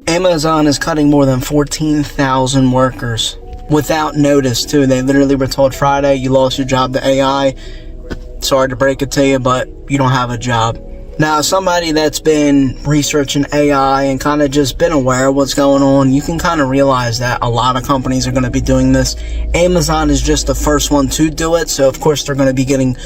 Amazon is cutting more than 14,000 workers without notice, too. They literally were told Friday, you lost your job to AI. Sorry to break it to you, but you don't have a job. Now, somebody that's been researching AI and kind of just been aware of what's going on, you can kind of realize that a lot of companies are going to be doing this. Amazon is just the first one to do it, so of course they're going to be getting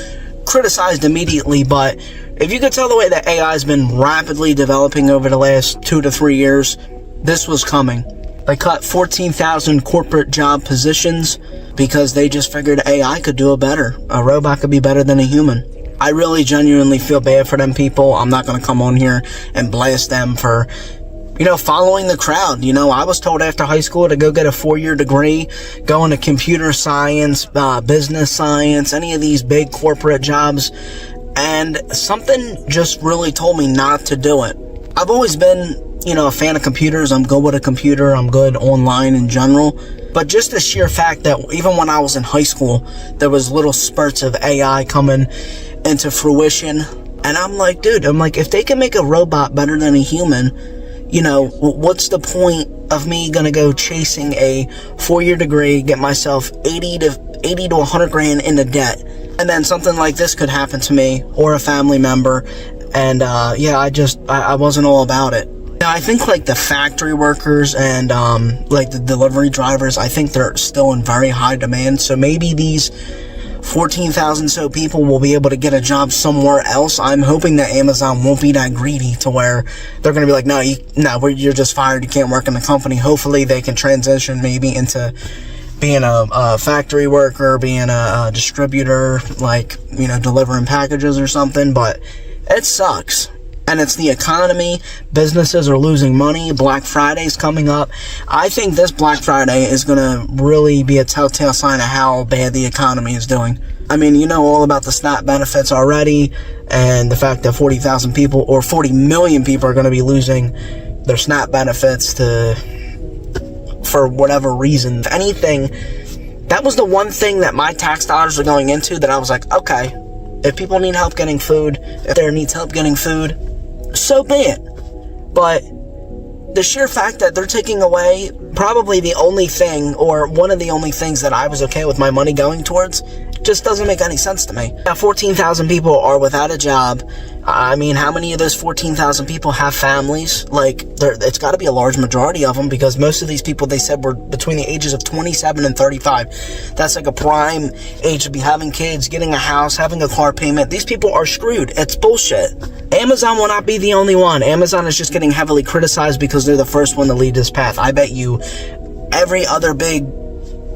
criticized immediately. But if you could tell the way that AI has been rapidly developing over the last 2 to 3 years, this was coming. They cut 14,000 corporate job positions because they just figured AI could do it better. A robot could be better than a human. I really genuinely feel bad for them people. I'm not going to come on here and blast them for, following the crowd. I was told after high school to go get a 4-year degree, go into computer science, business science, any of these big corporate jobs. And something just really told me not to do it. I've always been, a fan of computers. I'm good with a computer. I'm good online in general. But just the sheer fact that even when I was in high school, there was little spurts of AI coming into fruition. And I'm like, dude, if they can make a robot better than a human, what's the point of me gonna go chasing a 4-year degree, get myself 80 to 100 grand into debt, and then something like this could happen to me or a family member, and I wasn't all about it. Now, I think like the factory workers and like the delivery drivers, I think they're still in very high demand, so maybe these 14,000 so people will be able to get a job somewhere else. I'm hoping that Amazon won't be that greedy to where they're going to be like, no, you're just fired. You can't work in the company. Hopefully they can transition maybe into being a factory worker, being a distributor, delivering packages or something. But it sucks. And it's the economy. Businesses are losing money. Black Friday's coming up. I think this Black Friday is going to really be a telltale sign of how bad the economy is doing. I mean, you know all about the SNAP benefits already, and the fact that 40,000 people or 40 million people are going to be losing their SNAP benefits for whatever reason. If anything, that was the one thing that my tax dollars are going into that I was like, okay, if people need help getting food, if there needs help getting food, so be it. But the sheer fact that they're taking away probably the only thing, or one of the only things that I was okay with my money going towards, just doesn't make any sense to me. Now, 14,000 people are without a job. I mean, how many of those 14,000 people have families? It's got to be a large majority of them, because most of these people, they said, were between the ages of 27 and 35. That's like a prime age to be having kids, getting a house, having a car payment. These people are screwed. It's bullshit. Amazon will not be the only one. Amazon is just getting heavily criticized because they're the first one to lead this path. I bet you every other big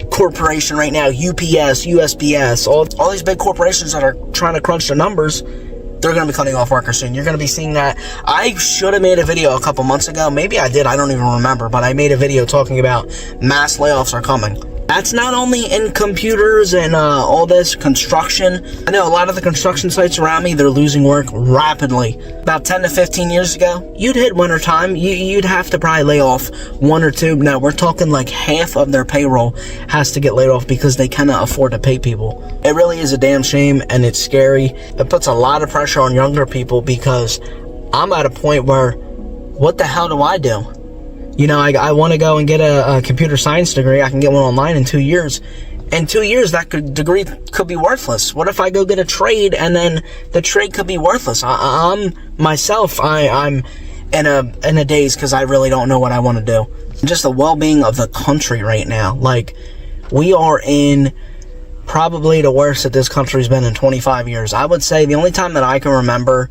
corporation right now, UPS, USPS, all these big corporations that are trying to crunch the numbers, they're going to be cutting off workers soon. You're going to be seeing that. I should have made a video a couple months ago. Maybe I did. I don't even remember. But I made a video talking about mass layoffs are coming. That's not only in computers and all this construction. I know a lot of the construction sites around me, they're losing work rapidly. About 10 to 15 years ago, you'd hit wintertime, you'd have to probably lay off 1 or 2. Now, we're talking like half of their payroll has to get laid off because they cannot afford to pay people. It really is a damn shame, and it's scary. It puts a lot of pressure on younger people, because I'm at a point where, what the hell do I do? I want to go and get a computer science degree. I can get one online in 2 years. In 2 years, that degree could be worthless. What if I go get a trade and then the trade could be worthless? I'm in a daze because I really don't know what I want to do. Just the well-being of the country right now. We are in probably the worst that this country's been in 25 years. I would say the only time that I can remember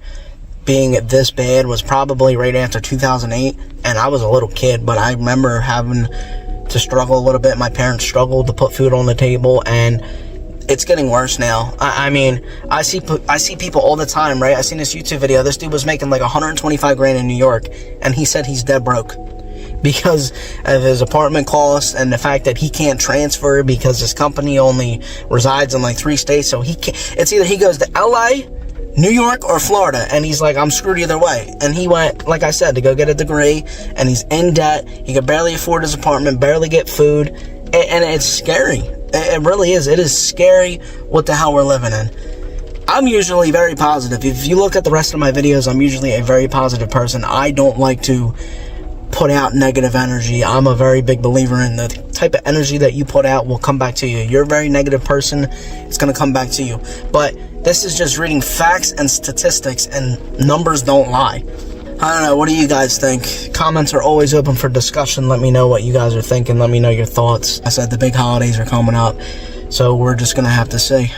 being this bad was probably right after 2008, and I was a little kid, but I remember having to struggle a little bit. My parents struggled to put food on the table, and it's getting worse now. I mean, I see people all the time, right? I seen this YouTube video. This dude was making like 125 grand in New York, and he said he's dead broke because of his apartment costs and the fact that he can't transfer because his company only resides in like 3 states, so he can't. It's either he goes to LA, New York, or Florida, and he's like, I'm screwed either way. And he went, like I said, to go get a degree, and he's in debt. He could barely afford his apartment, barely get food, and it's scary. It really is. It is scary what the hell we're living in. I'm usually very positive. If you look at the rest of my videos, I'm usually a very positive person. I don't like to put out negative energy. I'm a very big believer in the type of energy that you put out will come back to you. You're a very negative person, it's going to come back to you. But this is just reading facts and statistics, and numbers don't lie. I don't know, what do you guys think? Comments are always open for discussion. Let me know what you guys are thinking. Let me know your thoughts. I said the big holidays are coming up, so we're just going to have to see.